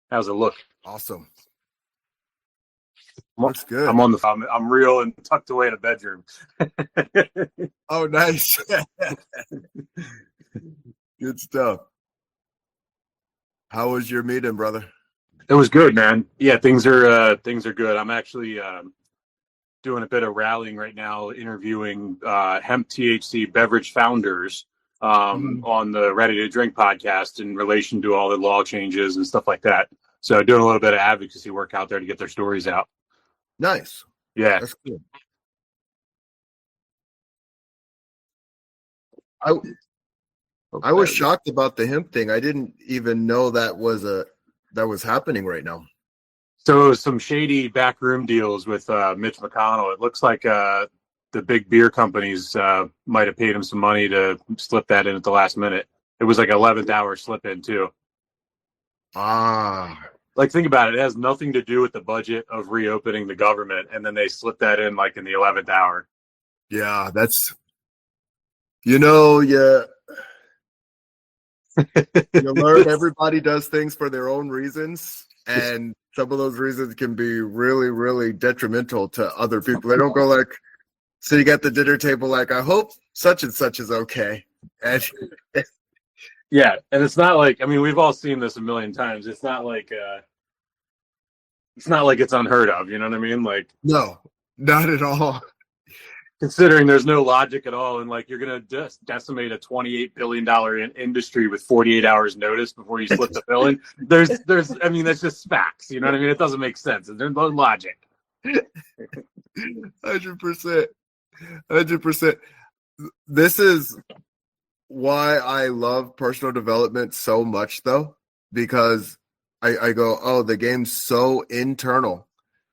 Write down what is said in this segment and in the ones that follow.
How's it look? Awesome. I'm Looks good. I'm real and tucked away in a bedroom. Oh, nice. Good stuff. How was your meeting, brother? It was good, man. Yeah, things are good. I'm actually doing a bit of rallying right now, interviewing hemp THC beverage founders on the Ready to Drink podcast in relation to all the law changes and stuff like that. So doing a little bit of advocacy work out there to get their stories out. Nice. Yeah. That's good. I was shocked about the hemp thing. I didn't even know that was happening right now. So some shady backroom deals with Mitch McConnell. It looks like the big beer companies might have paid him some money to slip that in at the last minute. It was like 11th hour slip in too. Like, think about it. It has nothing to do with the budget of reopening the government, and then they slip that in like in the 11th hour. Yeah, that's you learn everybody does things for their own reasons, and some of those reasons can be really, really detrimental to other people. They don't go like, sitting at the dinner table like, I hope such and such is okay. And yeah, and it's not like, I mean, we've all seen this a million times. It's not like it's unheard of. You know what I mean? Like, no, not at all. Considering there's no logic at all, and like you're gonna decimate a $28 billion industry with 48 hours notice before you slip the bill in. There's, I mean, that's just facts. You know what I mean? It doesn't make sense. There's no logic. 100%. This is why I love personal development so much, though, because I go, oh, the game's so internal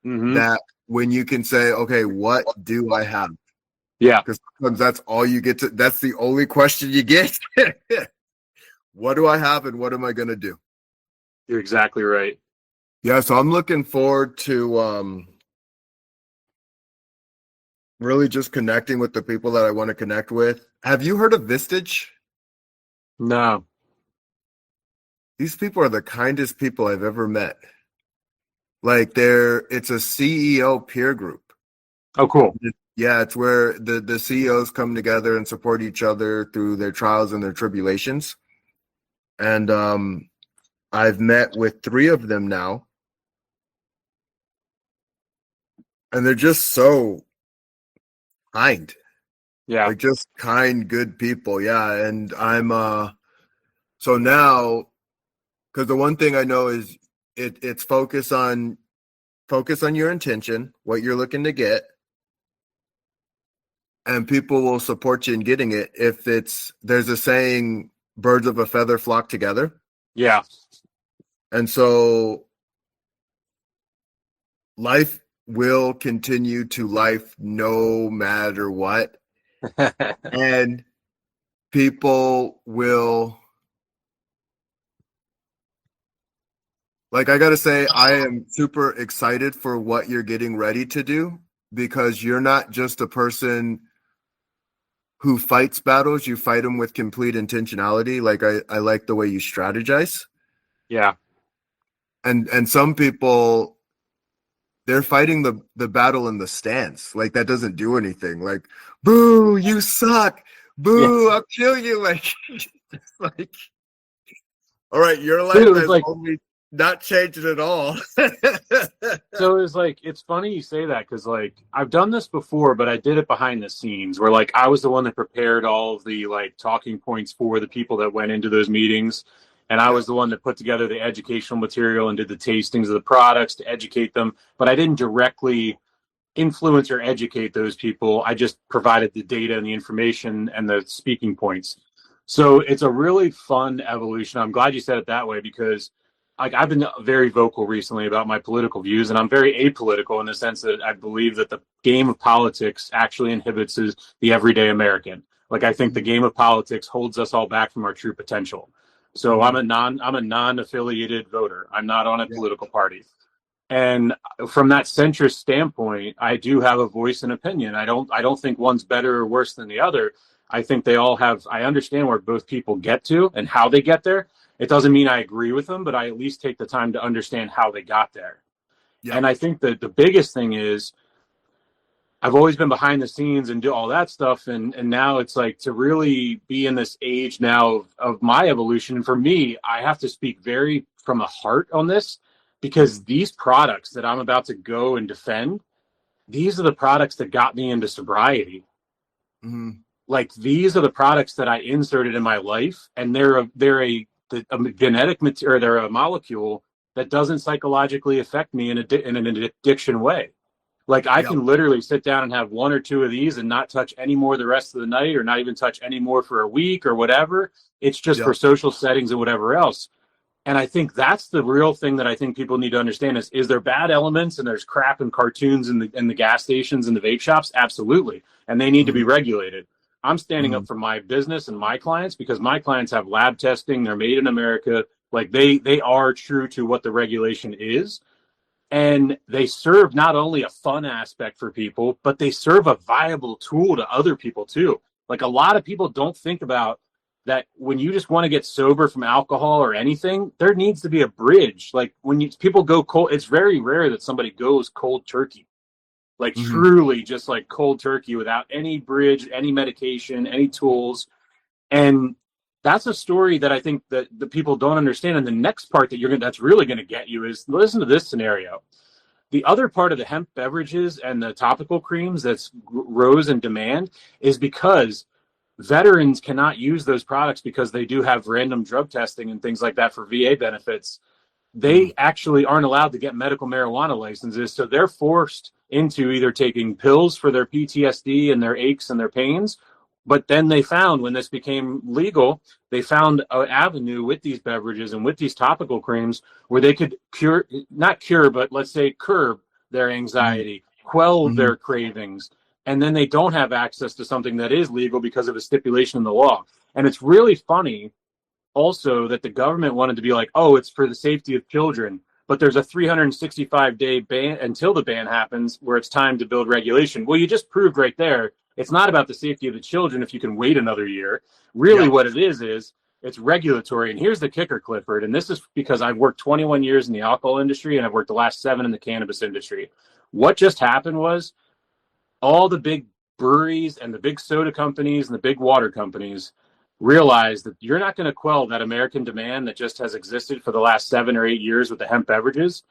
that when you can say, okay, what do I have? Yeah. Because sometimes that's all you get to, that's the only question you get. What do I have and what am I going to do? You're exactly right. Yeah. So I'm looking forward to really just connecting with the people that I want to connect with. Have you heard of Vistage? No. These people are the kindest people I've ever met. Like it's a CEO peer group. Oh, cool. Yeah, it's where the CEOs come together and support each other through their trials and their tribulations. And I've met with 3 of them now. And they're just so kind. Yeah. Like just kind, good people. Yeah. And I'm so now, because the one thing I know is it's focus on your intention, what you're looking to get. And people will support you in getting it if there's a saying, birds of a feather flock together. Yeah. And so life will continue to life no matter what. And people will, like, I got to say, I am super excited for what you're getting ready to do, because you're not just a person who fights battles, you fight them with complete intentionality. Like I like the way you strategize. Yeah. And some people, they're fighting the battle in the stance. Like that doesn't do anything. Like, boo, you suck. Boo, I'll kill you. Like, like, all right, your life has only not changed at all. So it's like, it's funny you say that, because like I've done this before, but I did it behind the scenes where like I was the one that prepared all of the like talking points for the people that went into those meetings. And I was the one that put together the educational material and did the tastings of the products to educate them. But I didn't directly influence or educate those people. I just provided the data and the information and the speaking points. So it's a really fun evolution. I'm glad you said it that way, because like I've been very vocal recently about my political views, and I'm very apolitical in the sense that I believe that the game of politics actually inhibits the everyday American. Like I think the game of politics holds us all back from our true potential. So I'm a non-affiliated voter. I'm not on a political party. And from that centrist standpoint, I do have a voice and opinion. I don't think one's better or worse than the other. I think they all have, I understand where both people get to and how they get there. It doesn't mean I agree with them, but I at least take the time to understand how they got there. Yep. And I think that the biggest thing is I've always been behind the scenes and do all that stuff. And now it's like to really be in this age now of my evolution. And for me, I have to speak very from the heart on this because these products that I'm about to go and defend, these are the products that got me into sobriety. Mm-hmm. Like these are the products that I inserted in my life, and they're a genetic material, they're a molecule that doesn't psychologically affect me in an addiction way. Like I Yep. can literally sit down and have one or two of these and not touch any more the rest of the night, or not even touch any more for a week or whatever. It's just for Yep. social settings and whatever else. And I think that's the real thing that I think people need to understand is there bad elements and there's crap and cartoons in the gas stations and the vape shops? Absolutely. And they need to be Mm-hmm. regulated. I'm standing Mm-hmm. up for my business and my clients because my clients have lab testing. They're made in America. Like they are true to what the regulation is. And they serve not only a fun aspect for people, but they serve a viable tool to other people too. Like a lot of people don't think about that when you just want to get sober from alcohol or anything, there needs to be a bridge. Like people go cold, it's very rare that somebody goes cold turkey, like Mm-hmm. truly just like cold turkey without any bridge, any medication, any tools. And that's a story that I think that the people don't understand. And the next part that's really going to get you is listen to this scenario. The other part of the hemp beverages and the topical creams that's rose in demand is because veterans cannot use those products because they do have random drug testing and things like that for VA benefits. Mm-hmm. They actually aren't allowed to get medical marijuana licenses. So they're forced into either taking pills for their PTSD and their aches and their pains. But then they found when this became legal, they found an avenue with these beverages and with these topical creams where they could not cure, but let's say curb their anxiety, quell Mm-hmm. their cravings. And then they don't have access to something that is legal because of a stipulation in the law. And it's really funny also that the government wanted to be like, oh, it's for the safety of children. But there's a 365-day ban until the ban happens where it's time to build regulation. Well, you just proved right there it's not about the safety of the children if you can wait another year. Really, Yep. what it is it's regulatory. And here's the kicker, Clifford. And this is because I've worked 21 years in the alcohol industry and I've worked the last 7 in the cannabis industry. What just happened was all the big breweries and the big soda companies and the big water companies realize that you're not going to quell that American demand that just has existed for the last 7 or 8 years with the hemp beverages.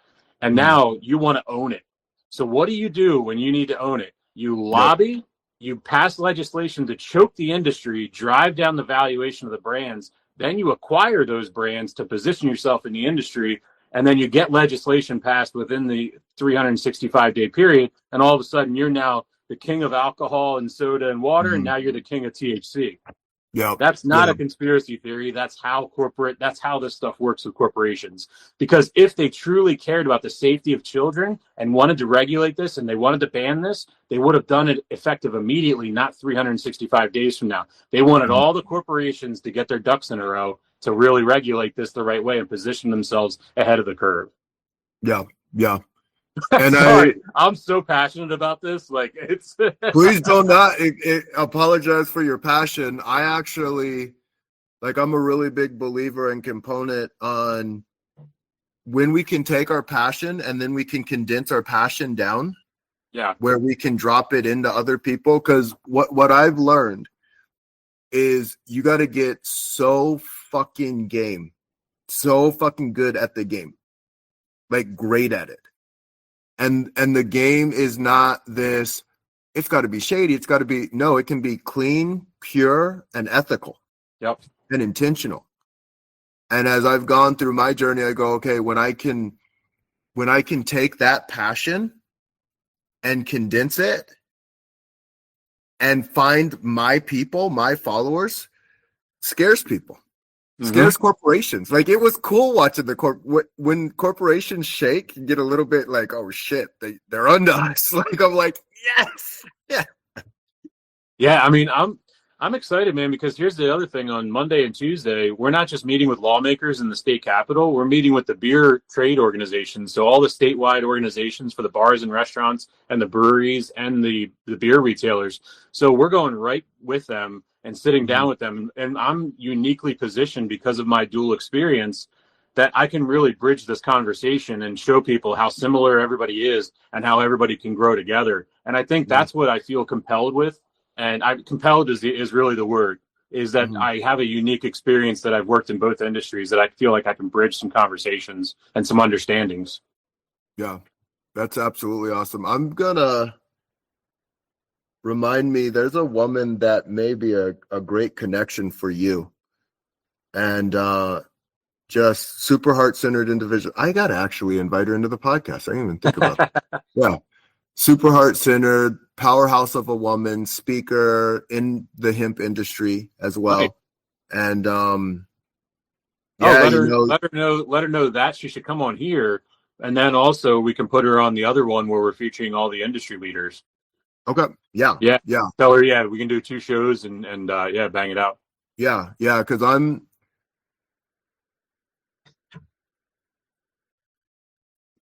And Mm-hmm. now you want to own it. So what do you do when you need to own it? You Yep. lobby, you pass legislation to choke the industry, drive down the valuation of the brands. Then you acquire those brands to position yourself in the industry. And then you get legislation passed within the 365-day period. And all of a sudden, you're now the king of alcohol and soda and water. And Mm-hmm. now you're the king of THC. Yep. That's not Yeah. a conspiracy theory. That's how this stuff works with corporations. Because if they truly cared about the safety of children and wanted to regulate this and they wanted to ban this, they would have done it effective immediately, not 365 days from now. They wanted Mm-hmm. all the corporations to get their ducks in a row to really regulate this the right way and position themselves ahead of the curve. Yeah. Yeah. And Sorry, I'm so passionate about this. Like it's please don't not apologize for your passion. I actually, like, I'm a really big believer and component on when we can take our passion and then we can condense our passion down yeah, where we can drop it into other people. Because what I've learned is you got to get so fucking good at the game, like great at it. And the game is not this, it's got to be shady. It's got to be, no, it can be clean, pure, and ethical yep, and intentional. And as I've gone through my journey, I go, okay, when I can take that passion and condense it and find my people, my followers, scares people. Scares corporations. Like, it was cool watching when corporations shake, you get a little bit like, oh shit, they're under us. Like, I'm like, yes, yeah, yeah. I mean, I'm excited, man, because here's the other thing. On Monday and Tuesday, we're not just meeting with lawmakers in the state capitol. We're meeting with the beer trade organizations. So all the statewide organizations for the bars and restaurants and the breweries and the beer retailers. So we're going right with them and sitting Mhm. down with them. And I'm uniquely positioned because of my dual experience that I can really bridge this conversation and show people how similar everybody is and how everybody can grow together. And I think Yeah. that's what I feel compelled with. And I compelled is really the word, is that Mhm. I have a unique experience that I've worked in both industries that I feel like I can bridge some conversations and some understandings. Yeah. That's absolutely awesome. I'm gonna remind me, there's a woman that may be a great connection for you. And just super heart-centered individual. I gotta actually invite her into the podcast. I didn't even think about that. Yeah. Super heart-centered, powerhouse of a woman, speaker in the hemp industry as Nice. well. And Oh, yeah, you know, let her know that she should come on here. And then also we can put her on the other one where we're featuring all the industry leaders. okay. Yeah. Yeah. Yeah. Tell her, yeah, we can do 2 shows and yeah, bang it out. Yeah. Yeah. Because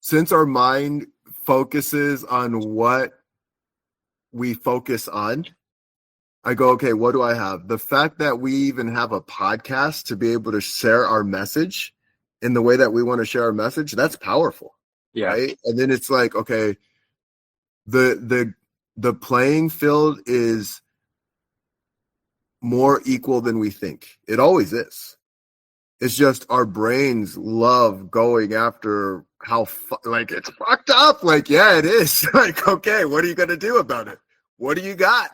since our mind focuses on what we focus on, I go, okay, what do I have? The fact that we even have a podcast to be able to share our message in the way that we want to share our message, that's powerful. Yeah. Right. And then it's like, okay, the playing field is more equal than we think. It always is. It's just our brains love going after like it's fucked up. Like, yeah, it is. Like, okay, what are you gonna do about it? What do you got?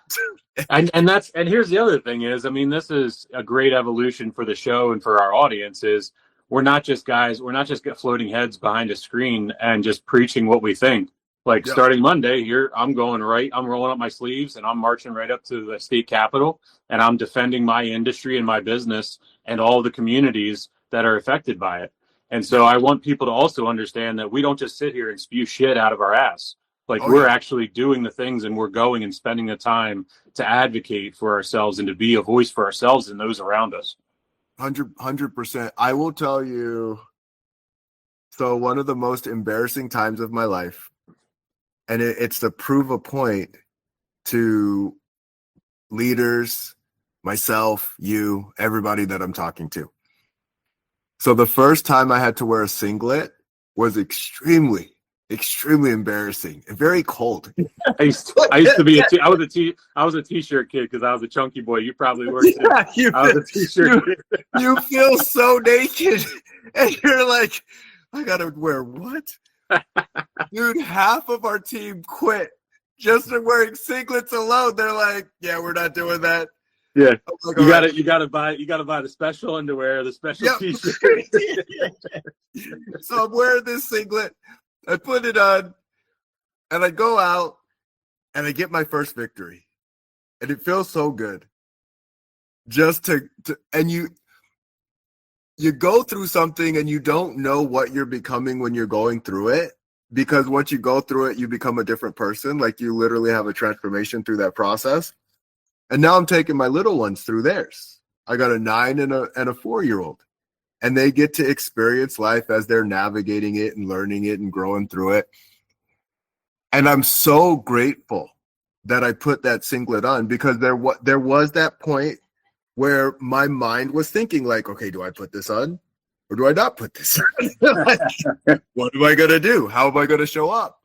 And here's the other thing is, I mean, this is a great evolution for the show and for our audience is we're not just floating heads behind a screen and just preaching what we think. Like Yeah, starting Monday here, I'm going right, I'm rolling up my sleeves and I'm marching right up to the state capitol and I'm defending my industry and my business and all the communities that are affected by it. And so yeah. I want people to also understand that we don't just sit here and spew shit out of our ass. Like Oh we're yeah. actually doing the things and we're going and spending the time to advocate for ourselves and to be a voice for ourselves and those around us. 100%. I will tell you. So one of the most embarrassing times of my life, and it's to prove a point to leaders, myself, you, everybody that I'm talking to. So the first time I had to wear a singlet was extremely embarrassing and very cold. I used to be I was a t-shirt kid because I was a chunky boy. You probably were too. Yeah, I was a t-shirt kid. you feel so naked, and you're like, I gotta wear what? Dude, half of our team quit just for wearing singlets alone. They're like, yeah, we're not doing that. Yeah, I'm like, all right. you gotta buy the special underwear, the special Yep. t-shirt. So I'm wearing this singlet. I put it on, and I go out, and I get my first victory, and it feels so good. Just to and you go through something, and you don't know what you're becoming when you're going through it, because once you go through it, you become a different person. Like you literally have a transformation through that process. And now I'm taking my little ones through theirs. I got a 9 and a 4-year-old, and they get to experience life as they're navigating it and learning it and growing through it. And I'm so grateful that I put that singlet on, because there was that point where my mind was thinking like, okay, do I put this on or do I not put this on? Like, what am I going to do? How am I going to show up?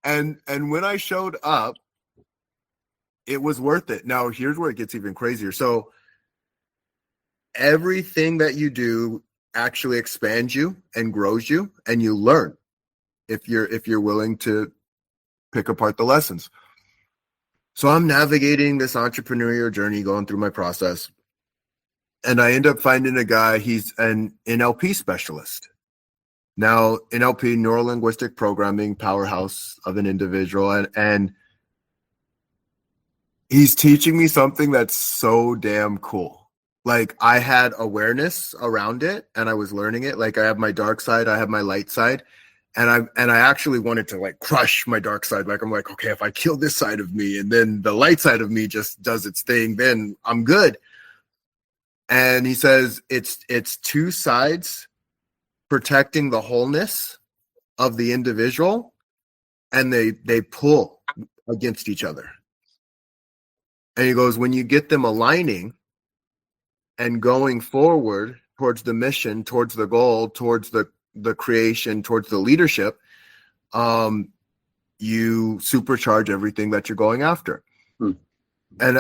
And when I showed up, it was worth it. Now, here's where it gets even crazier. So everything that you do actually expands you and grows you, and you learn if you're willing to pick apart the lessons. So I'm navigating this entrepreneurial journey, going through my process, and I end up finding a guy. He's an NLP specialist. Now, NLP, neuro linguistic programming, powerhouse of an individual, and he's teaching me something that's so damn cool. Like I had awareness around it and I was learning it. Like I have my dark side, I have my light side. And I actually wanted to like crush my dark side. Like I'm like, okay, if I kill this side of me and then the light side of me just does its thing, then I'm good. And he says it's two sides protecting the wholeness of the individual, and they pull against each other. And he goes, when you get them aligning and going forward towards the mission, towards the goal, towards the creation, towards the leadership, you supercharge everything that you're going after. Hmm. And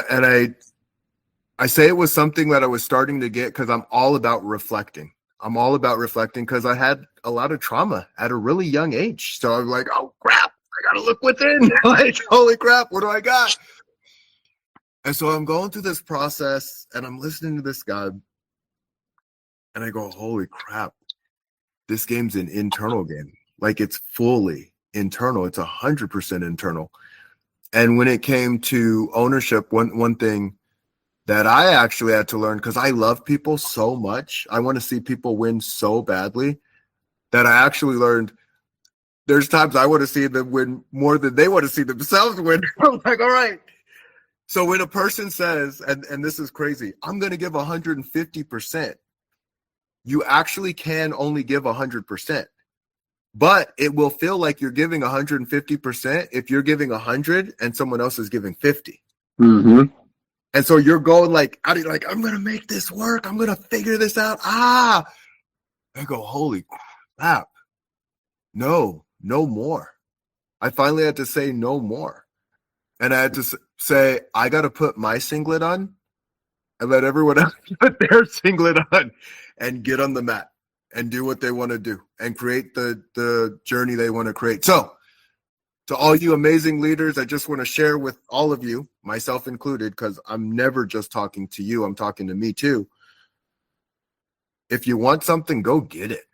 I say it was something that I was starting to get because I'm all about reflecting. I'm all about reflecting because I had a lot of trauma at a really young age. So I'm like, oh crap, I gotta look within. Like, holy crap, what do I got? And so I'm going through this process and I'm listening to this guy and I go, holy crap, this game's an internal game. Like, it's fully internal. It's 100% internal. And when it came to ownership, one thing that I actually had to learn, because I love people so much, I want to see people win so badly, that I actually learned there's times I want to see them win more than they want to see themselves win. I'm like, all right. So when a person says, and this is crazy, I'm going to give 150%, you actually can only give 100%. But it will feel like you're giving 150% if you're giving 100 and someone else is giving 50. Mm-hmm. And so you're going like, I'm going to make this work. I'm going to figure this out. I go, holy crap. No more. I finally had to say no more. And I had to say, I got to put my singlet on and let everyone else put their singlet on and get on the mat and do what they want to do and create the journey they want to create. So to all you amazing leaders, I just want to share with all of you, myself included, because I'm never just talking to you. I'm talking to me too. If you want something, go get it.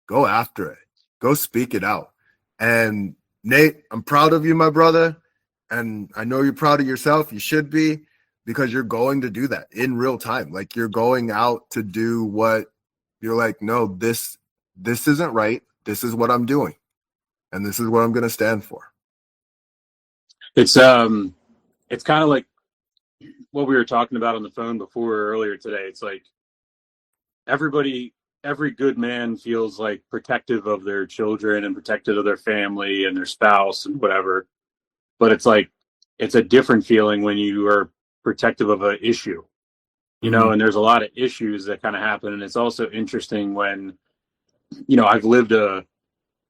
Go after it. Go speak it out. And Nate, I'm proud of you, my brother. And I know you're proud of yourself. You should be, because you're going to do that in real time. Like, you're going out to do what you're like, no, this isn't right. This is what I'm doing. And this is what I'm going to stand for. It's kind of like what we were talking about on the phone before earlier today. It's like every good man feels like protective of their children and protective of their family and their spouse and whatever. But it's like, it's a different feeling when you are protective of an issue, and there's a lot of issues that kind of happen. And it's also interesting when, I've lived a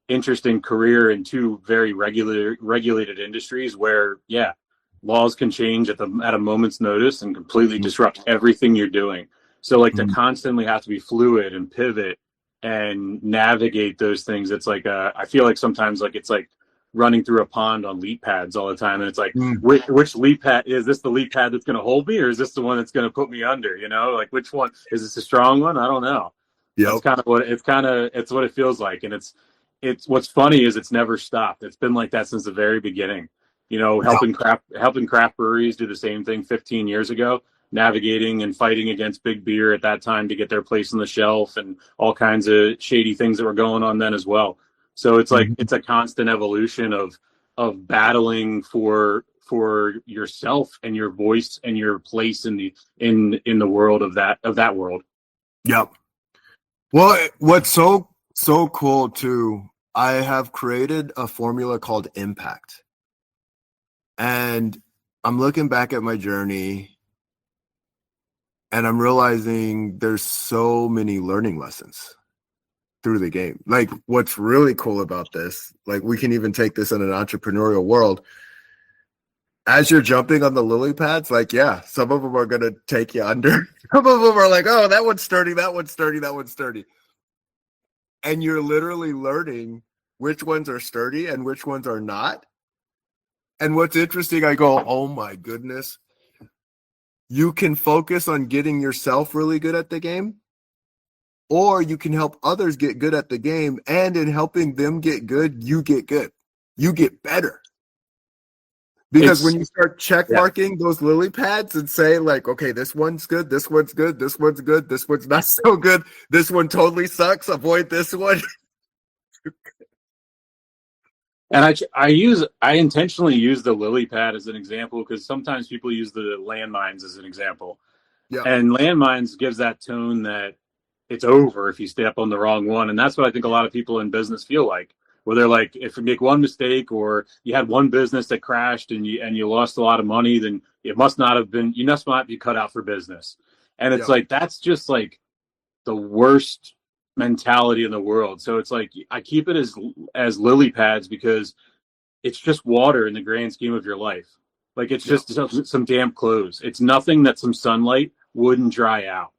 interesting career in two very regulated industries where, yeah, laws can change at a moment's notice and completely disrupt everything you're doing. So like to constantly have to be fluid and pivot and navigate those things, it's like I feel like sometimes like it's like running through a pond on leap pads all the time, and it's like which leap pad is this? The leap pad that's going to hold me, or is this the one that's going to put me under? Like, which one is this? A strong one? I don't know. Yep. That's it's what it feels like. And it's what's funny is it's never stopped. It's been like that since the very beginning. Helping craft breweries do the same thing 15 years ago, navigating and fighting against big beer at that time to get their place on the shelf, and all kinds of shady things that were going on then as well. So it's like it's a constant evolution of battling for yourself and your voice and your place in the world of that world. Yep. Well, what's so cool too, I have created a formula called impact. And I'm looking back at my journey and I'm realizing there's so many learning lessons through the game. Like, what's really cool about this, like, we can even take this in an entrepreneurial world. As you're jumping on the lily pads, like, yeah, some of them are going to take you under. Some of them are like, oh, that one's sturdy, that one's sturdy, that one's sturdy. And you're literally learning which ones are sturdy and which ones are not. And what's interesting, I go, oh my goodness, you can focus on getting yourself really good at the game, or you can help others get good at the game. And in helping them get good, you get good. You get better. Because when you start check marking those lily pads and say like, okay, this one's good, this one's good, this one's good, this one's not so good, this one totally sucks, avoid this one. And I intentionally use the lily pad as an example because sometimes people use the landmines as an example. Yeah. And landmines gives that tone that it's over if you step on the wrong one. And that's what I think a lot of people in business feel like, where they're like, if you make one mistake or you had one business that crashed and you lost a lot of money, then it must not have been, you must not be cut out for business. And it's Yep. like, that's just like the worst mentality in the world. So it's like, I keep it as lily pads because it's just water in the grand scheme of your life. Like it's Yep. just some damp clothes. It's nothing that some sunlight wouldn't dry out.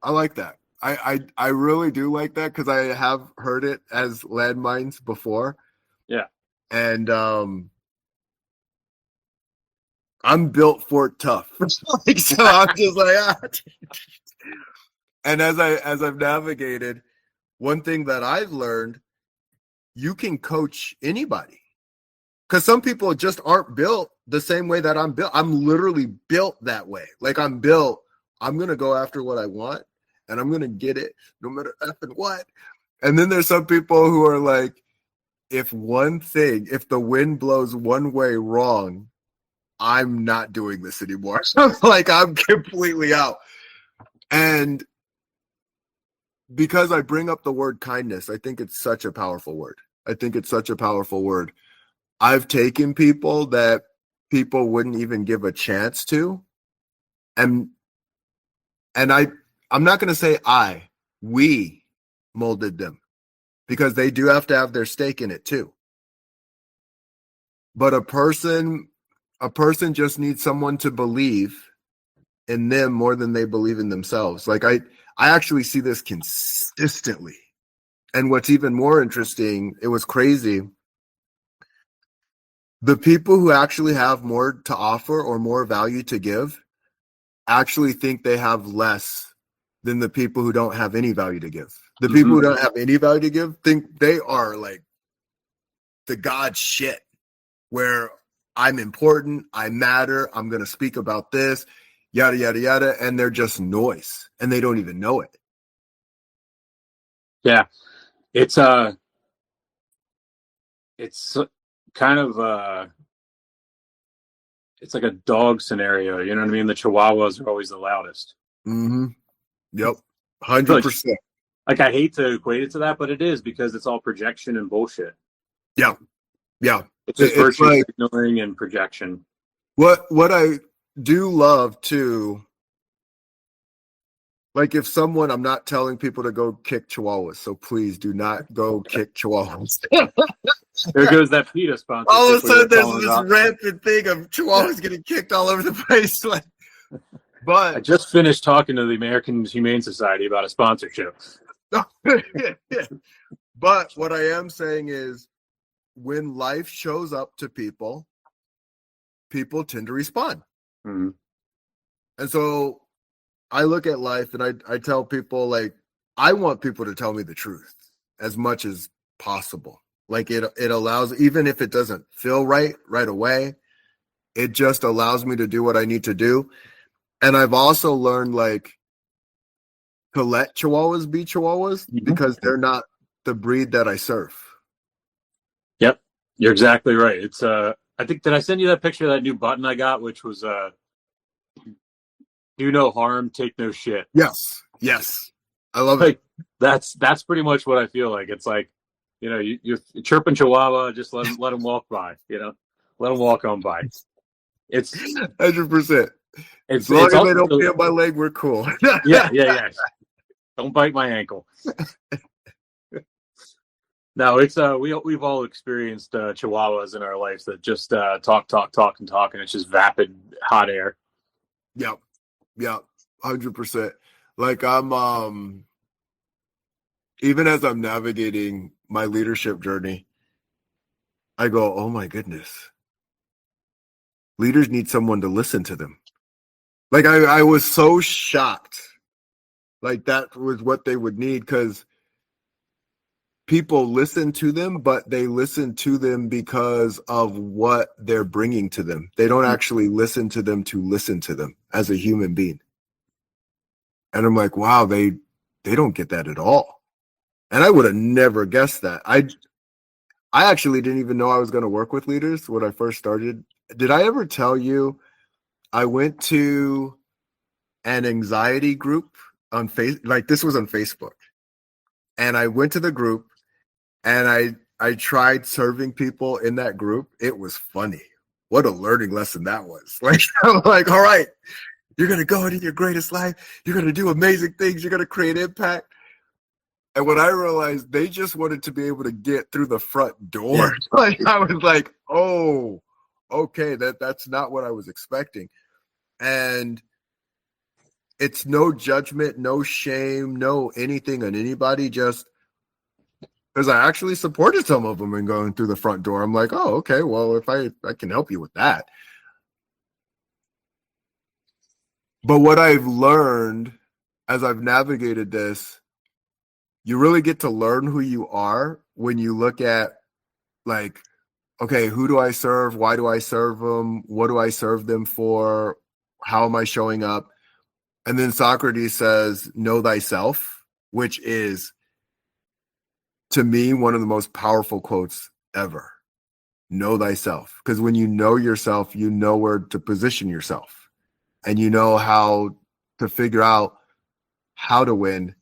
I like that. I really do like that because I have heard it as landmines before. Yeah. And I'm built for it tough. Like, so I'm just like, ah. And as I've navigated, one thing that I've learned, you can coach anybody. Because some people just aren't built the same way that I'm built. I'm literally built that way. Like I'm built, I'm gonna go after what I want and I'm gonna get it no matter effing what. And then there's some people who are like, if the wind blows one way wrong, I'm not doing this anymore. So like I'm completely out. And because I bring up the word kindness, I think it's such a powerful word. I think it's such a powerful word. I've taken people that people wouldn't even give a chance to, and I'm not going to say we molded them because they do have to have their stake in it too. But a person just needs someone to believe in them more than they believe in themselves. Like I actually see this consistently. And what's even more interesting, it was crazy. The people who actually have more to offer or more value to give actually think they have less than the people who don't have any value to give. The people Mm-hmm. who don't have any value to give think they are like the god shit, where I'm important, I matter, I'm going to speak about this, yada, yada, yada. And they're just noise and they don't even know it. Yeah. It's, it's kind of, it's like a dog scenario. You know what I mean? The Chihuahuas are always the loudest. Mm-hmm. Yep. Really, 100%. like I hate to equate it to that, but it is because it's all projection and bullshit. Yeah. Yeah. It's just It's virtue like signaling and projection. what I do love too. Like if someone, I'm not telling people to go kick chihuahuas, so please do not go kick chihuahuas. There goes that PETA All of sponsorship a we were sudden, there's talking this about. rampant thing of chihuahuas getting kicked all over the place. Like, I but just finished talking to the American Humane Society about a sponsorship. but what I am saying is when life shows up to people, people tend to respond. Mm-hmm. And so I look at life and I tell people, like, I want people to tell me the truth as much as possible. Like it allows, even if it doesn't feel right away, it just allows me to do what I need to do. And I've also learned like to let chihuahuas be chihuahuas Mm-hmm. because they're not the breed that I serve. Yep, you're exactly right. It's I think, did I send you that picture of that new button I got, which was do no harm, take no shit. Yes. Yes. I love it. Like that's pretty much what I feel like. It's like, you know, you're chirping Chihuahua, just let him walk by. You know, let him walk on by. It's 100%. As long it's as they also don't feel my leg, we're cool. yeah. Don't bite my ankle. No, it's we've all experienced Chihuahuas in our lives that just talk, and it's just vapid hot air. Yep. Yep. 100%. Like I'm even as I'm navigating my leadership journey, I go, oh my goodness. Leaders need someone to listen to them. Like I was so shocked. Like that was what they would need because people listen to them, but they listen to them because of what they're bringing to them. They don't actually listen to them as a human being. And I'm like, wow, they don't get that at all. And I would have never guessed that. I actually didn't even know I was going to work with leaders when I first started. Did I ever tell you I went to an anxiety group on like this was on Facebook. And I went to the group and I tried serving people in that group. It was funny. what a learning lesson that was. Like, I'm like, all right, you're going to go into your greatest life. You're going to do amazing things. You're going to create impact. And when I realized they just wanted to be able to get through the front door, like I was like, oh, okay, that's not what I was expecting. And it's no judgment, no shame, no anything on anybody, just because I actually supported some of them in going through the front door. I'm like, oh, okay, well, if I can help you with that. But what I've learned as I've navigated this, you really get to learn who you are when you look at, like, okay, who do I serve? Why do I serve them? What do I serve them for? How am I showing up? And then Socrates says, know thyself, which is, to me, one of the most powerful quotes ever. Know thyself. Because when you know yourself, you know where to position yourself. And you know how to figure out how to win.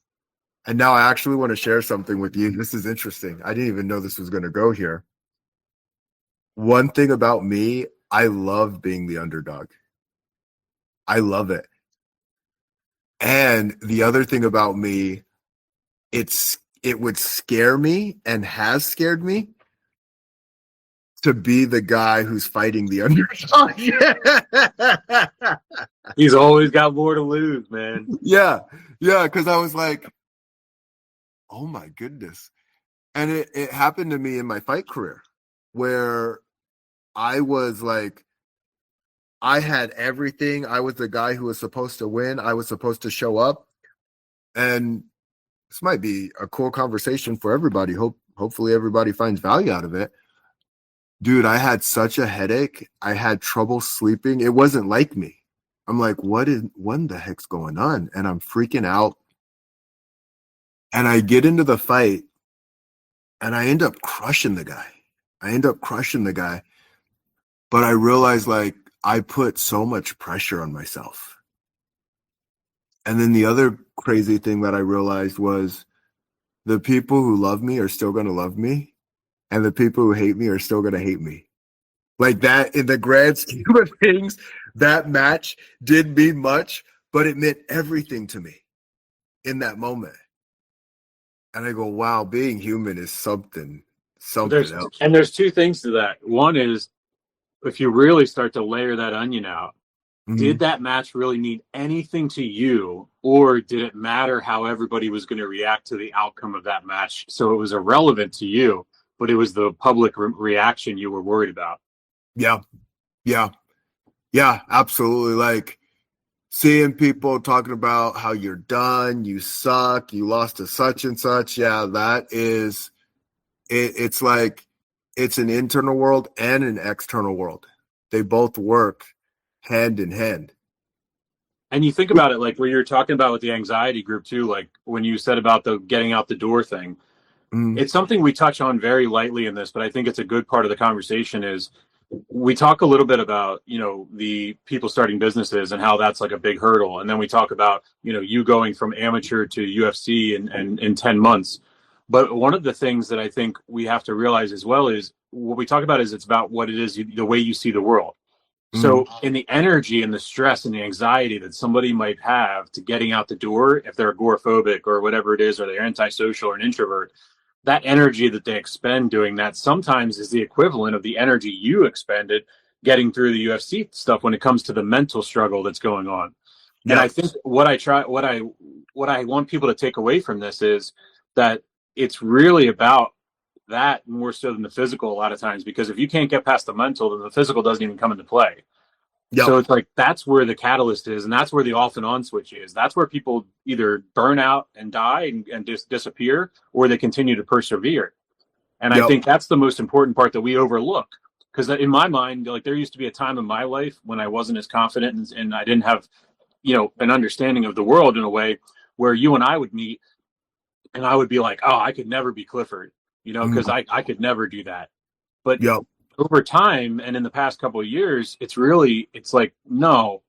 And now I actually want to share something with you. This is interesting. I didn't even know this was going to go here. One thing about me, I love being the underdog. I love it. And the other thing about me, it would scare me and has scared me to be the guy who's fighting the underdog. He's always got more to lose, man. Yeah, because I was like, oh my goodness. And it happened to me in my fight career where I was like, I had everything. I was the guy who was supposed to win. I was supposed to show up. And this might be a cool conversation for everybody. Hopefully everybody finds value out of it. Dude, I had such a headache. I had trouble sleeping. It wasn't like me. I'm like, what in the heck's going on? And I'm freaking out. And I get into the fight and I end up crushing the guy. But I realized, like, I put so much pressure on myself. And then the other crazy thing that I realized was the people who love me are still going to love me. And the people who hate me are still going to hate me. Like that, in the grand scheme of things, that match did mean much, but it meant everything to me in that moment. And I go, wow, being human is something else. And there's two things to that. One is, if you really start to layer that onion out, did that match really mean anything to you, or did it matter how everybody was going to react to the outcome of that match? So it was irrelevant to you, but it was the public reaction you were worried about. Yeah, absolutely. Like seeing people talking about how you're done, you suck, you lost to such and such. Yeah, that is it. It's like it's an internal world and an external world. They both work hand in hand. And you think about it, like what you're talking about with the anxiety group too, like when you said about the getting out the door thing. It's something we touch on very lightly in this, but I think it's a good part of the conversation is we talk a little bit about, the people starting businesses and how that's like a big hurdle. And then we talk about, you going from amateur to UFC in 10 months. But one of the things that I think we have to realize as well is what we talk about is it's about what it is, the way you see the world. So in the energy and the stress and the anxiety that somebody might have to getting out the door, if they're agoraphobic or whatever it is, or they're antisocial or an introvert, that energy that they expend doing that sometimes is the equivalent of the energy you expended getting through the UFC stuff when it comes to the mental struggle that's going on. And I think what I want people to take away from this is that it's really about that more so than the physical a lot of times, because if you can't get past the mental, then the physical doesn't even come into play. So it's like that's where the catalyst is, and that's where the off and on switch is. That's where people either burn out and die and just disappear, or they continue to persevere. And I think that's the most important part that we overlook. Because in my mind, like there used to be a time in my life when I wasn't as confident and I didn't have, an understanding of the world in a way where you and I would meet and I would be like, oh, I could never be Clifford, because I could never do that. But over time and in the past couple of years, it's like, no.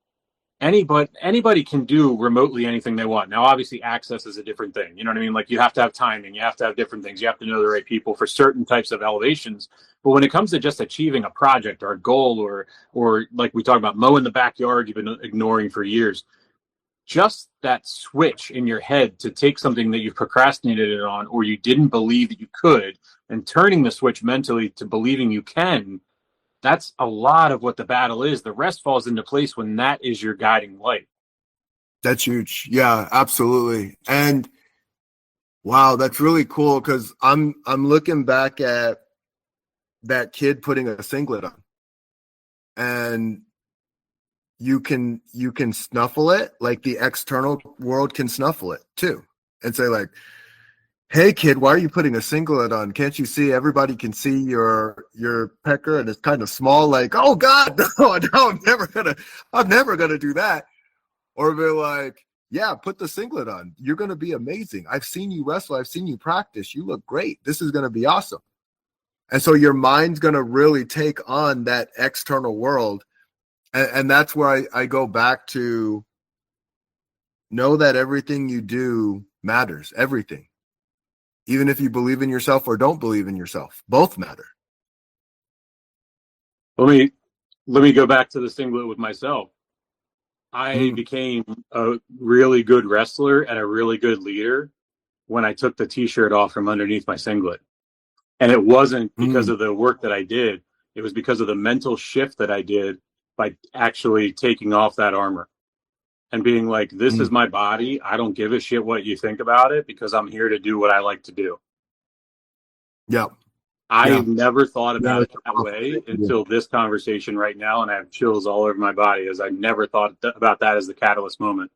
anybody can do remotely anything they want. Now, obviously, access is a different thing. You know what I mean? Like, you have to have timing, you have to have different things, you have to know the right people for certain types of elevations. But when it comes to just achieving a project or a goal, or like we talk about mowing the backyard you've been ignoring for years, just that switch in your head to take something that you've procrastinated on or you didn't believe that you could, and turning the switch mentally to believing you can, that's a lot of what the battle is. The rest falls into place when that is your guiding light. That's huge. Yeah, absolutely. And wow, that's really cool because I'm looking back at that kid putting a singlet on, and you can snuffle it, like the external world can snuffle it too, and say like, hey kid, why are you putting a singlet on? Can't you see everybody can see your pecker and it's kind of small? Like, oh god, no, I'm never gonna do that. Or be like, yeah, put the singlet on, you're gonna be amazing, I've seen you wrestle, I've seen you practice, you look great, this is gonna be awesome. And so your mind's gonna really take on that external world. And that's where I go back to know that everything you do matters. Everything. Even if you believe in yourself or don't believe in yourself, both matter. Let me go back to the singlet with myself. I Mm, became a really good wrestler and a really good leader when I took the t-shirt off from underneath my singlet. And it wasn't because mm, of the work that I did. It was because of the mental shift that I did by actually taking off that armor and being like, this mm. is my body. I don't give a shit what you think about it because I'm here to do what I like to do. Yeah. I Yeah. never thought Yeah. about it that way until this conversation right now. And I have chills all over my body as I never thought about that as the catalyst moment.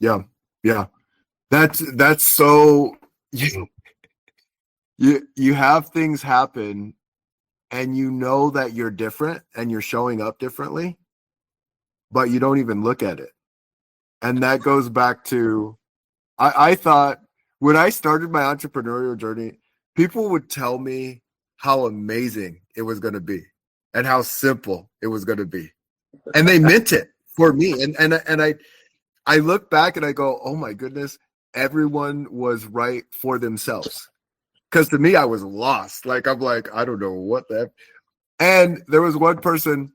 Yeah. Yeah. That's so you have things happen and you know that you're different and you're showing up differently, but you don't even look at it. And that goes back to I thought when I started my entrepreneurial journey, people would tell me how amazing it was going to be and how simple it was going to be. And they meant it for me. And I look back and I go, oh my goodness, everyone was right for themselves. Because to me, I was lost. Like, I'm like, I don't know what the. And there was one person,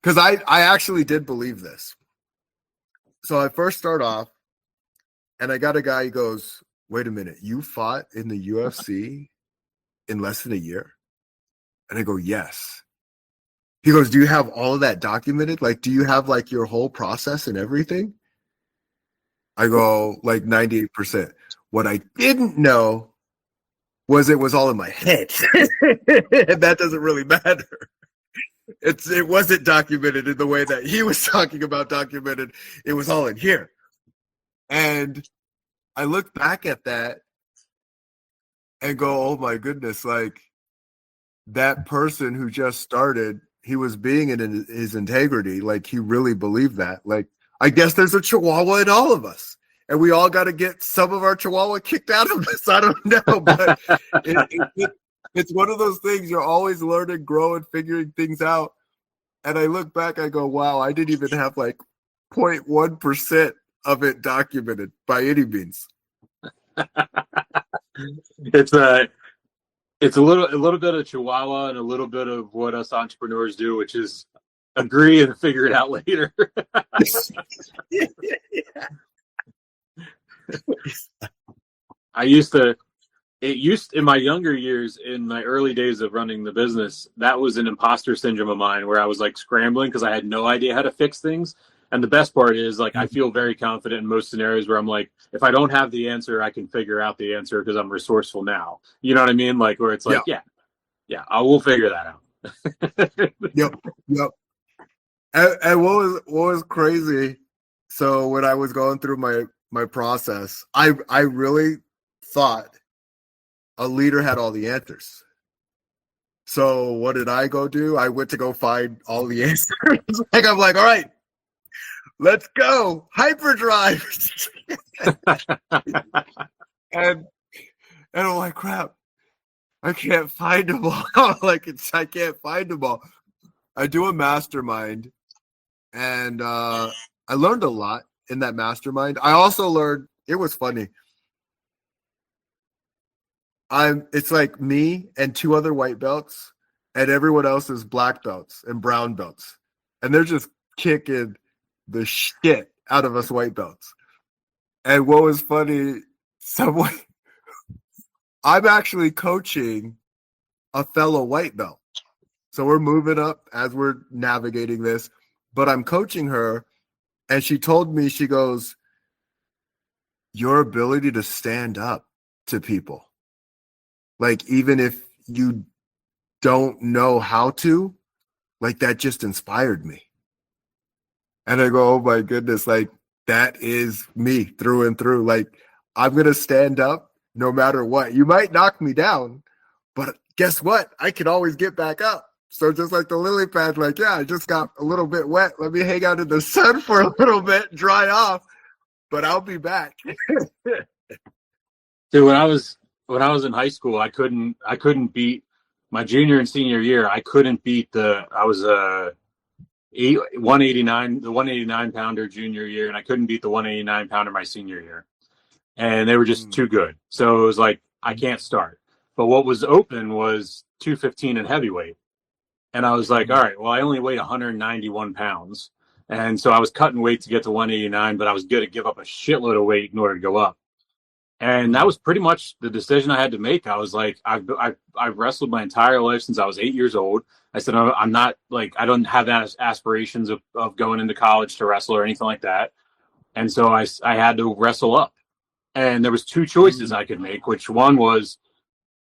because I actually did believe this. So I first start off, and I got a guy who goes, wait a minute, you fought in the UFC in less than a year? And I go, yes. He goes, do you have all of that documented? Like, do you have like your whole process and everything? I go, like 98%. What I didn't know was it was all in my head. And that doesn't really matter. It wasn't documented in the way that he was talking about documented. It was all in here. And I look back at that and go, oh my goodness, like that person who just started, he was being in his integrity. Like he really believed that. Like, I guess there's a chihuahua in all of us. And we all got to get some of our chihuahua kicked out of us. I don't know. But it's one of those things you're always learning, growing, figuring things out. And I look back, I go, wow, I didn't even have like 0.1% of it documented by any means. It's a little bit of Chihuahua and a little bit of what us entrepreneurs do, which is agree and figure it out later. I used to it used in my younger years, in my early days of running the business, that was an imposter syndrome of mine where I was like scrambling because I had no idea how to fix things. And the best part is, like, I feel very confident in most scenarios where I'm like, if I don't have the answer, I can figure out the answer because I'm resourceful now. You know what I mean? Like, where it's Yeah. like, yeah, I will figure that out. Yep. Yep. And what was crazy? So when I was going through my process, I really thought a leader had all the answers. So what did I go do? I went to go find all the answers. Like I'm like, all right, let's go hyperdrive. and and I'm like, crap, I can't find them all. Like I can't find them all. I do a mastermind, And I learned a lot in that mastermind. I also learned, it was funny. It's like me and two other white belts, and everyone else is black belts and brown belts. And they're just kicking the shit out of us white belts. And what was funny, someone I'm actually coaching a fellow white belt. So we're moving up as we're navigating this, but I'm coaching her, and she told me, she goes, your ability to stand up to people, like even if you don't know how to, like that just inspired me. And I go, oh my goodness, like that is me through and through. Like I'm going to stand up no matter what. You might knock me down, but guess what? I can always get back up. So just like the lily pad, like, yeah, I just got a little bit wet. Let me hang out in the sun for a little bit, dry off, but I'll be back. Dude, when I was in high school, I couldn't beat my junior and senior year. I couldn't beat I was 189, the 189 pounder junior year, and I couldn't beat the 189 pounder my senior year. And they were just too good. So it was like, I can't start. But what was open was 215 and heavyweight. And I was like, all right, well, I only weigh 191 pounds. And so I was cutting weight to get to 189, but I was going to give up a shitload of weight in order to go up. And that was pretty much the decision I had to make. I was like, I've wrestled my entire life since I was 8 years old. I said, I'm not like, I don't have aspirations of going into college to wrestle or anything like that. And so I had to wrestle up. And there was two choices I could make, which one was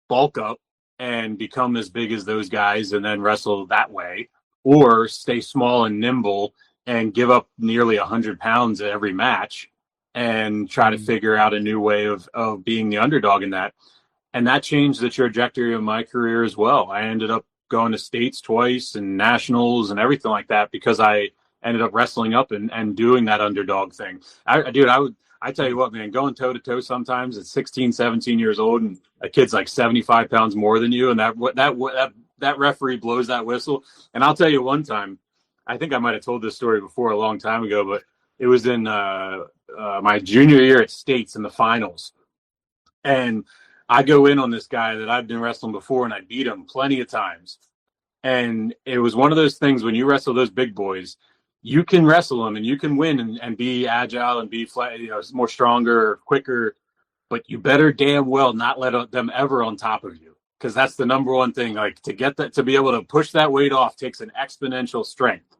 bulk up and become as big as those guys and then wrestle that way, or stay small and nimble and give up nearly 100 pounds at every match and try to figure out a new way of being the underdog in that. And that changed the trajectory of my career as well. I ended up going to states twice and nationals and everything like that because I ended up wrestling up and doing that underdog thing. I tell you what, man, going toe to toe sometimes at 16, 17 years old and a kid's like 75 pounds more than you. And that referee blows that whistle. And I'll tell you one time, I think I might've told this story before a long time ago, but it was in my junior year at states in the finals. And I go in on this guy that I've been wrestling before and I beat him plenty of times. And it was one of those things when you wrestle those big boys, you can wrestle them and you can win and be agile and be flat, more stronger, quicker, but you better damn well not let them ever on top of you. Because that's the number one thing. Like to get that, to be able to push that weight off takes an exponential strength.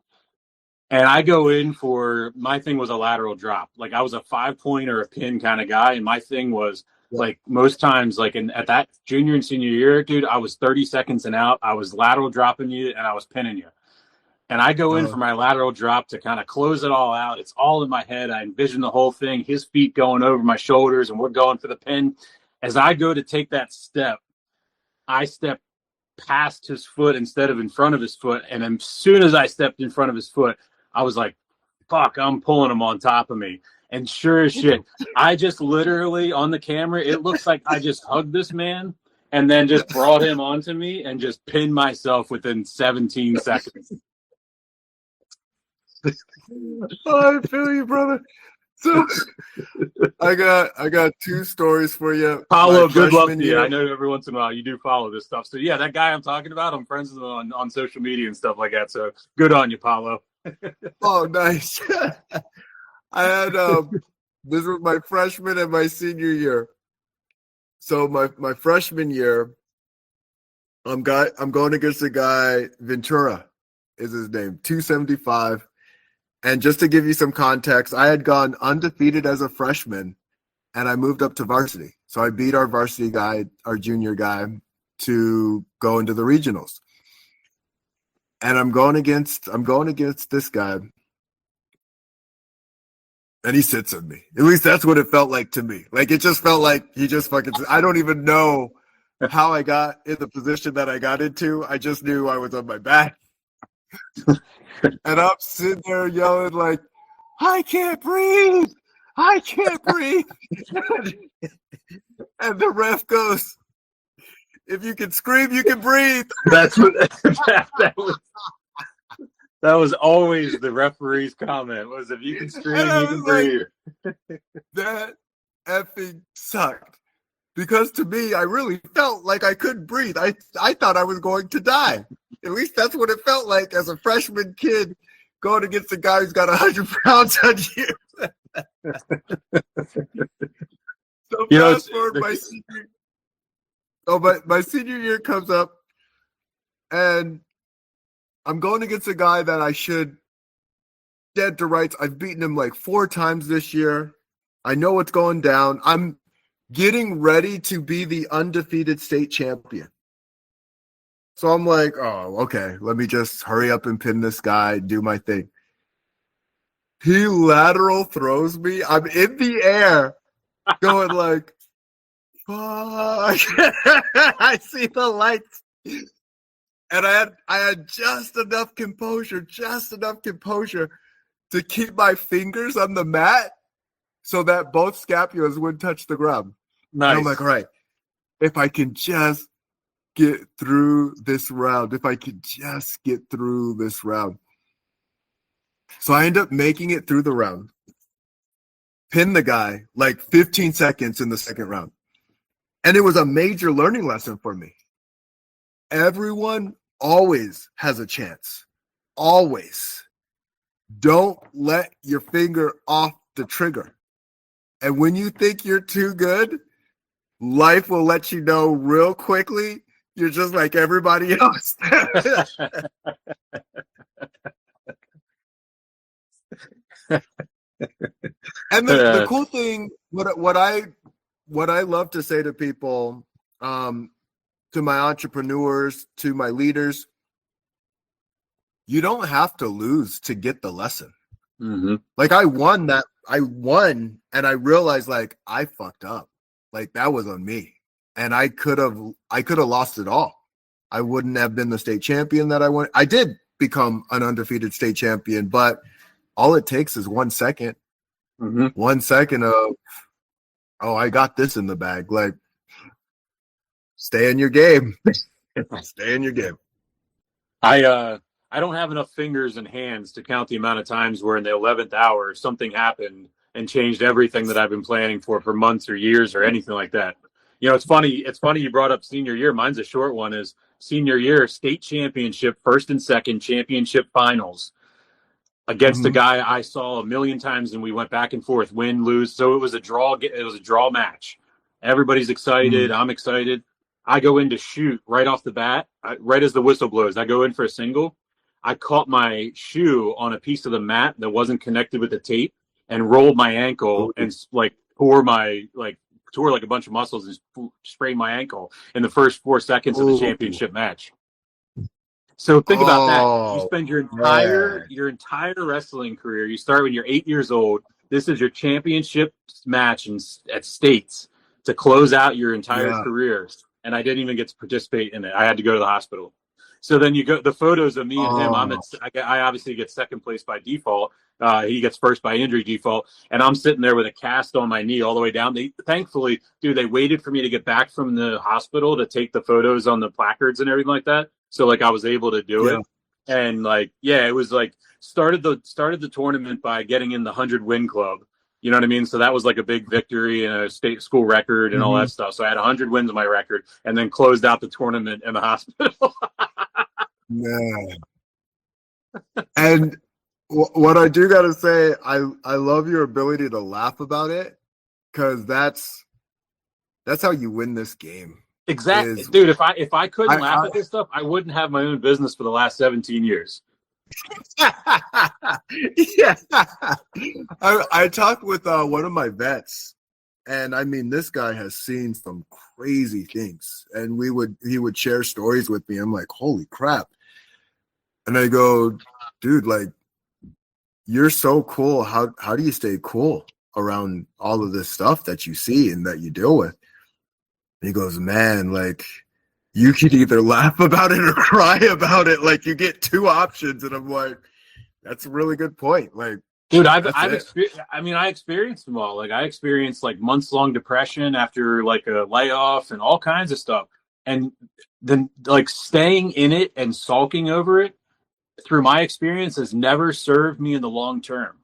And I go in for, my thing was a lateral drop. Like I was a 5-point or a pin kind of guy. And my thing was like most times, like at that junior and senior year, dude, I was 30 seconds and out. I was lateral dropping you and I was pinning you. And I go in for my lateral drop to kind of close it all out. It's all in my head. I envision the whole thing, his feet going over my shoulders, and we're going for the pin. As I go to take that step, I step past his foot instead of in front of his foot. And as soon as I stepped in front of his foot, I was like, fuck, I'm pulling him on top of me. And sure as shit, I just literally on the camera, it looks like I just hugged this man and then just brought him onto me and just pinned myself within 17 seconds. Oh, I feel you, brother. So I got two stories for you. Paulo, good luck to you. I know every once in a while you do follow this stuff. So yeah, that guy I'm talking about, I'm friends with him on social media and stuff like that. So good on you, Paulo. Oh, nice. I had this was my freshman and my senior year. So my freshman year, I'm going against a guy, Ventura is his name, 275. And just to give you some context, I had gone undefeated as a freshman and I moved up to varsity. So I beat our varsity guy, our junior guy, to go into the regionals. And I'm going against this guy. And he sits on me. At least that's what it felt like to me. Like it just felt like he just fucking, I don't even know how I got in the position that I got into. I just knew I was on my back. And I'm sitting there yelling like, I can't breathe. I can't breathe. And the ref goes, if you can scream, you can breathe. That's what that was. That was always the referee's comment was if you can And scream, I you was can like, breathe. that effing sucked. Because to me, I really felt like I couldn't breathe. I thought I was going to die. At least that's what it felt like as a freshman kid going against a guy who's got 100 pounds on you. So You know, fast forward my senior year comes up, and I'm going against a guy that I should dead to rights. I've beaten him like 4 times this year. I know what's going down. I'm getting ready to be the undefeated state champion. So I'm like, oh, okay, let me just hurry up and pin this guy, do my thing. He lateral throws me. I'm in the air going like, fuck. I see the lights. And I had just enough composure to keep my fingers on the mat so that both scapulas wouldn't touch the ground. nice. And I'm like, all right, if I can just get through this round, So I end up making it through the round, pin the guy like 15 seconds in the second round. And it was a major learning lesson for me. Everyone always has a chance. Always. Don't let your finger off the trigger. And when you think you're too good, life will let you know real quickly you're just like everybody else. And the cool thing, what I love to say to people, to my entrepreneurs, to my leaders, you don't have to lose to get the lesson. Mm-hmm. Like I won, and I realized like I fucked up. Like that was on me. And I could have lost it all. I wouldn't have been the state champion that I wanted. I did become an undefeated state champion, but all it takes is 1 second. Mm-hmm. 1 second of, oh, I got this in the bag. Like, stay in your game. Stay in your game. I don't have enough fingers and hands to count the amount of times where in the 11th hour something happened and changed everything that I've been planning for months or years or anything like that. You know, it's funny you brought up senior year. Mine's a short one. Is senior year state championship, first and second championship finals against a guy I saw a million times, and we went back and forth, win, lose. So it was a draw. It was a draw match. Everybody's excited. I'm excited. I go in to shoot right off the bat, right as the whistle blows. I go in for a single. I caught my shoe on a piece of the mat that wasn't connected with the tape and rolled my ankle and like tore like a bunch of muscles and sprained my ankle in the first 4 seconds of the championship match. So think about that. You spend your entire wrestling career. You start when you're 8 years old. This is your championship match at States to close out your entire career. And I didn't even get to participate in it. I had to go to the hospital. So then you go the photos of me and him. I obviously get second place by default. He gets first by injury default, and I'm sitting there with a cast on my knee all the way down. Thankfully, they waited for me to get back from the hospital to take the photos on the placards and everything like that. So like I was able to do it, and it was like started the tournament by getting in the 100 win club. You know what I mean? So that was like a big victory and a state school record and all that stuff. So I had 100 wins on my record, and then closed out the tournament in the hospital. Yeah. And what I do got to say, I love your ability to laugh about it, because that's how you win this game. Exactly, dude. If I couldn't laugh at this stuff, I wouldn't have my own business for the last 17 years. Yeah. I talked with one of my vets, and I mean, this guy has seen some crazy things, and he would share stories with me. I'm like, holy crap. And I go, dude, like, you're so cool. How do you stay cool around all of this stuff that you see and that you deal with? And he goes, man, like, you could either laugh about it or cry about it. Like, you get two options. And I'm like, that's a really good point. Like, dude, I experienced them all. Like, I experienced like months-long depression after like a layoff and all kinds of stuff. And then like staying in it and sulking over it through my experience, has never served me in the long term.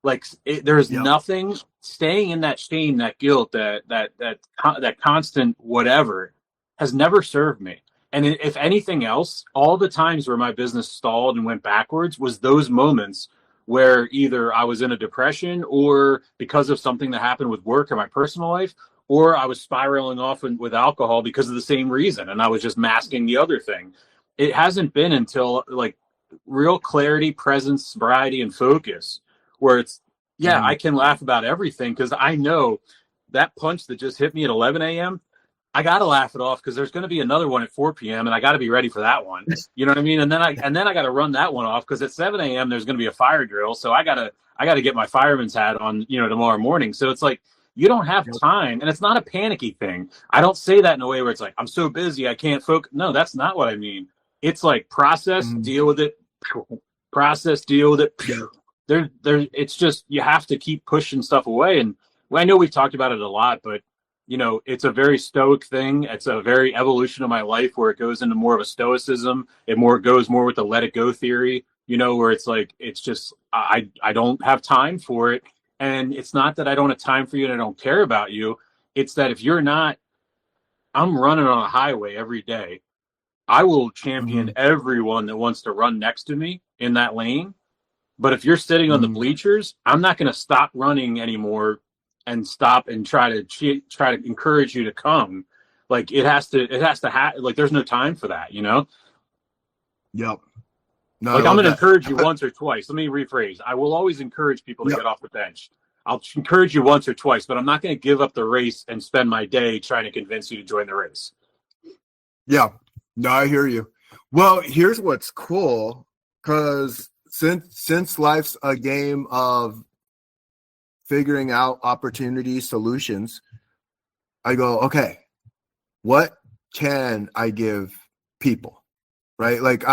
Like there's Yep. nothing staying in that shame, that guilt, that constant whatever has never served me. And if anything else, all the times where my business stalled and went backwards was those moments where either I was in a depression or because of something that happened with work or my personal life, or I was spiraling off with alcohol because of the same reason. And I was just masking the other thing. It hasn't been until like real clarity, presence, sobriety, and focus where it's, yeah, Mhm. I can laugh about everything because I know that punch that just hit me at 11 a.m. I got to laugh it off because there's going to be another one at 4 p.m. and I got to be ready for that one. You know what I mean? And then I got to run that one off because at 7 a.m. there's going to be a fire drill, so I got to get my fireman's hat on, tomorrow morning. So it's like you don't have Yep. time, and it's not a panicky thing. I don't say that in a way where it's like I'm so busy I can't focus. No, that's not what I mean. It's like process, Mhm. deal with it, process, deal with it. Yep. There, it's just you have to keep pushing stuff away. And I know we've talked about it a lot, but it's a very stoic thing. It's a very evolution of my life where it goes into more of a stoicism. It goes more with the let it go theory, where it's like, it's just, I don't have time for it. And it's not that I don't have time for you and I don't care about you. It's that if you're not, I'm running on a highway every day. I will champion Mhm. everyone that wants to run next to me in that lane. But if you're sitting on the Mhm. bleachers, I'm not going to stop running anymore and stop and try to encourage you to come. Like like there's no time for that. Yep. No, I Like I'm love going to that. encourage you once or twice. Let me rephrase. I will always encourage people to Yep. get off the bench. I'll encourage you once or twice, but I'm not going to give up the race and spend my day trying to convince you to join the race. Yeah. No, I hear you. Well, here's what's cool, because since life's a game of figuring out opportunities, solutions, I go, okay, what can I give people? Right? Like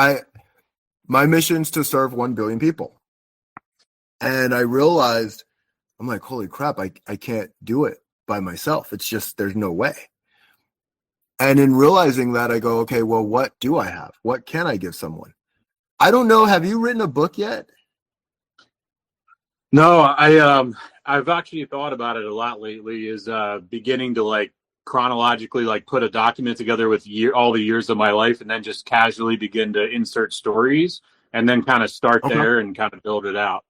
my mission's to serve 1 billion people. And I realized, I'm like, holy crap, I can't do it by myself. It's just, there's no way. And in realizing that, I go, okay, well, what do I have? What can I give someone? I don't know. Have you written a book yet? No, I've actually thought about it a lot lately. Is beginning to like chronologically like put a document together with all the years of my life, and then just casually begin to insert stories, and then kind of start Okay. there and kind of build it out.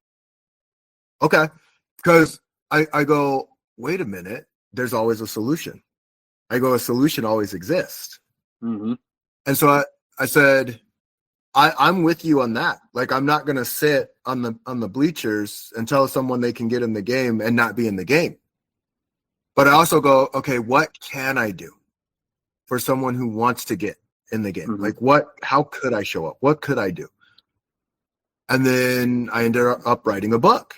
Okay. Because I go, wait a minute, there's always a solution. I go, a solution always exists. Mm-hmm. And so I said, I'm with you on that. Like, I'm not gonna sit on the bleachers and tell someone they can get in the game and not be in the game. But I also go, okay, what can I do for someone who wants to get in the game? Mm-hmm. Like, how could I show up? What could I do? And then I ended up writing a book.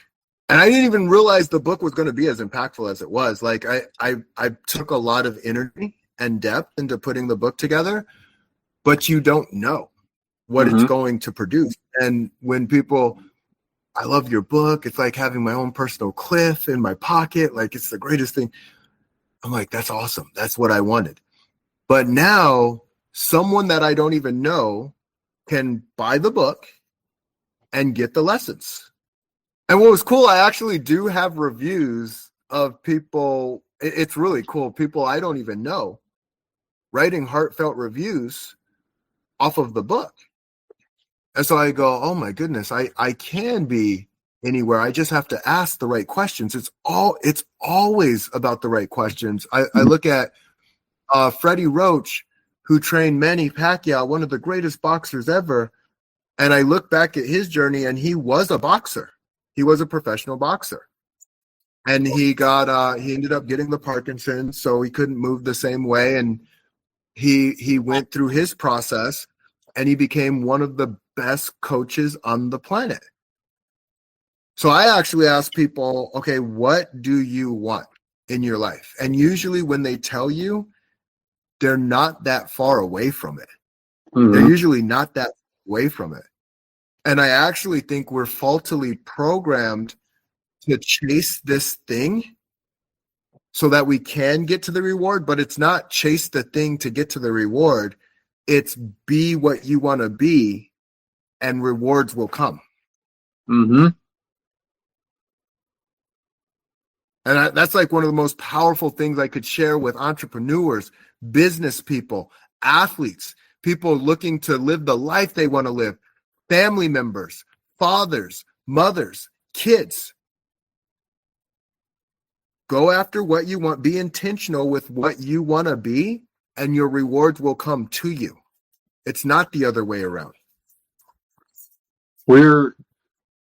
And I didn't even realize the book was going to be as impactful as it was. Like I took a lot of energy and depth into putting the book together, but you don't know what it's Mm-hmm. going to produce. And when people, I love your book, it's like having my own personal Cliff in my pocket. Like, it's the greatest thing. I'm like, that's awesome. That's what I wanted. But now someone that I don't even know can buy the book and get the lessons. And what was cool, I actually do have reviews of people. It's really cool. People I don't even know writing heartfelt reviews off of the book. And so I go, oh my goodness, I can be anywhere. I just have to ask the right questions. It's always about the right questions. I look at Freddie Roach, who trained Manny Pacquiao, one of the greatest boxers ever. And I look back at his journey, and he was a boxer. He was a professional boxer. And he ended up getting the Parkinson's, so he couldn't move the same way. And he went through his process, and he became one of the best coaches on the planet. So I actually ask people, okay, what do you want in your life? And usually when they tell you, they're not that far away from it. They're Mm-hmm. usually not that away from it. And I actually think we're faultily programmed to chase this thing so that we can get to the reward, but it's not chase the thing to get to the reward. It's be what you want to be and rewards will come. Mm-hmm. And that's like one of the most powerful things I could share with entrepreneurs, business people, athletes, people looking to live the life they want to live, family members, fathers, mothers, kids. Go after what you want. Be intentional with what you want to be, and your rewards will come to you. It's not the other way around.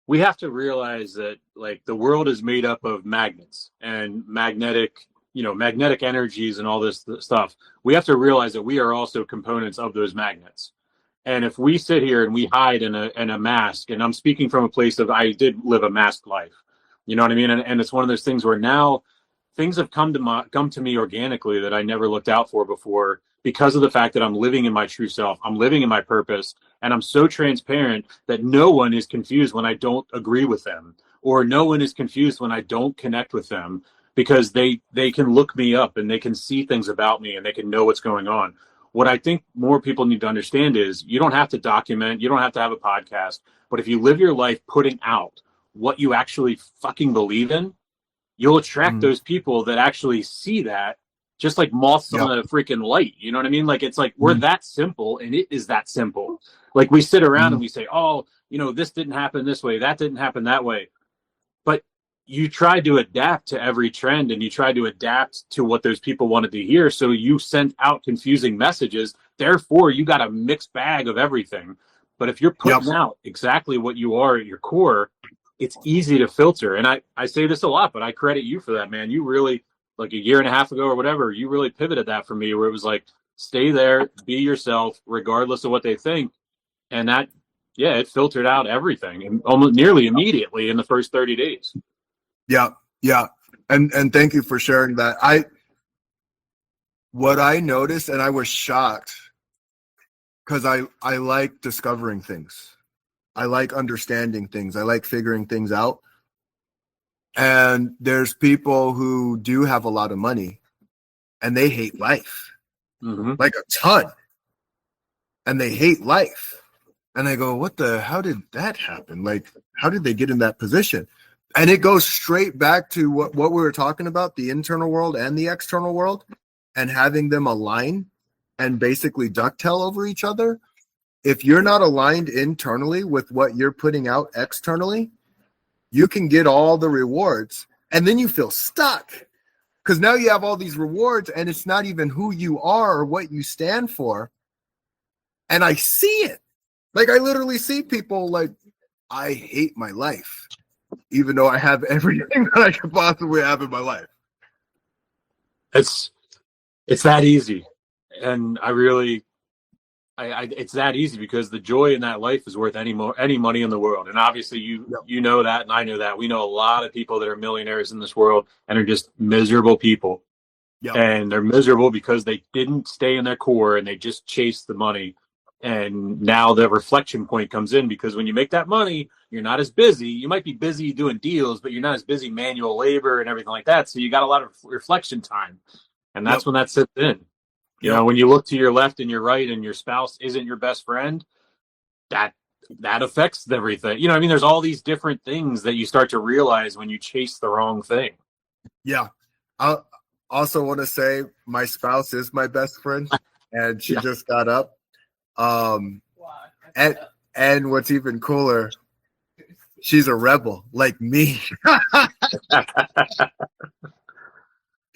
We have to realize that like the world is made up of magnets and magnetic energies and all this stuff. We have to realize that we are also components of those magnets. And if we sit here and we hide in a mask, and I'm speaking from a place of I did live a masked life, you know what I mean? And it's one of those things where now things have come to me organically that I never looked out for before because of the fact that I'm living in my true self. I'm living in my purpose, and I'm so transparent that no one is confused when I don't agree with them, or no one is confused when I don't connect with them, because they can look me up and they can see things about me and they can know what's going on. What I think more people need to understand is you don't have to document, you don't have to have a podcast, but if you live your life putting out what you actually fucking believe in, you'll attract those people that actually see that, just like moths on a freaking light. You know what I mean? Like, it's like we're that simple, and it is that simple. Like, we sit around and we say, oh, this didn't happen this way, that didn't happen that way. But you try to adapt to every trend, and you try to adapt to what those people wanted to hear. So you sent out confusing messages. Therefore, you got a mixed bag of everything. But if you're putting out exactly what you are at your core, it's easy to filter. And I say this a lot, but I credit you for that, man. You really, like a year and a half ago or whatever, you really pivoted that for me, where it was like, stay there, be yourself, regardless of what they think. And that, yeah, it filtered out everything, and almost nearly immediately in the first 30 days. Yeah. And thank you for sharing that. What I noticed, and I was shocked, because I like discovering things. I like understanding things. I like figuring things out. And there's people who do have a lot of money and they hate life, like a ton. And they hate life. And I go, how did that happen? Like, how did they get in that position? And it goes straight back to what we were talking about, the internal world and the external world, and having them align and basically ducktail over each other. If you're not aligned internally with what you're putting out externally, you can get all the rewards, and then you feel stuck because now you have all these rewards and it's not even who you are or what you stand for. And I see it. Like, I literally see people like, I hate my life, even though I have everything that I could possibly have in my life. It's that easy. And it's that easy because the joy in that life is worth any money in the world. And obviously you know that, and I know that. We know a lot of people that are millionaires in this world and are just miserable people. And they're miserable because they didn't stay in their core and they just chased the money. And now the reflection point comes in, because when you make that money, you're not as busy. You might be busy doing deals, but you're not as busy manual labor and everything like that. So you got a lot of reflection time. And that's when that sits in. You know, when you look to your left and your right and your spouse isn't your best friend, that affects everything. You know what I mean? There's all these different things that you start to realize when you chase the wrong thing. Yeah. I also want to say my spouse is my best friend, and she just got up. And what's even cooler, she's a rebel like me.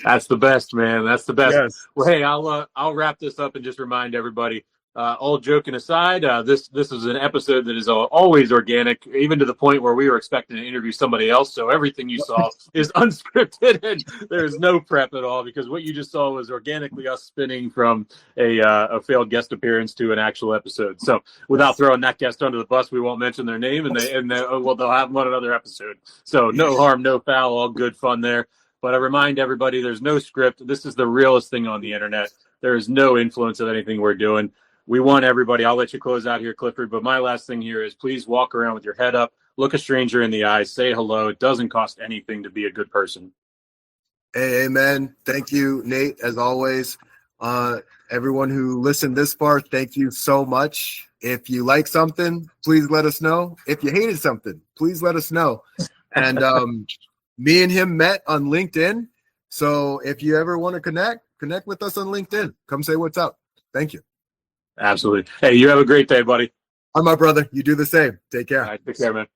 That's the best, man. That's the best. Yes. Well, hey, I'll wrap this up and just remind everybody, all joking aside, this is an episode that is always organic, even to the point where we were expecting to interview somebody else. So everything you saw is unscripted, and there's no prep at all, because what you just saw was organically us spinning from a failed guest appearance to an actual episode. So without throwing that guest under the bus, we won't mention their name, and they'll have them on another episode. So no harm, no foul, all good fun there. But I remind everybody, there's no script. This is the realest thing on the internet. There is no influence of anything we're doing. We want everybody. I'll let you close out here, Clifford. But my last thing here is, please walk around with your head up, look a stranger in the eye, say hello. It doesn't cost anything to be a good person. Hey, amen. Thank you, Nate, as always. Everyone who listened this far, thank you so much. If you like something, please let us know. If you hated something, please let us know. And me and him met on LinkedIn. So if you ever want to connect with us on LinkedIn. Come say what's up. Thank you. Absolutely. Hey, you have a great day, buddy. I'm my brother. You do the same. Take care. All right, take care, man.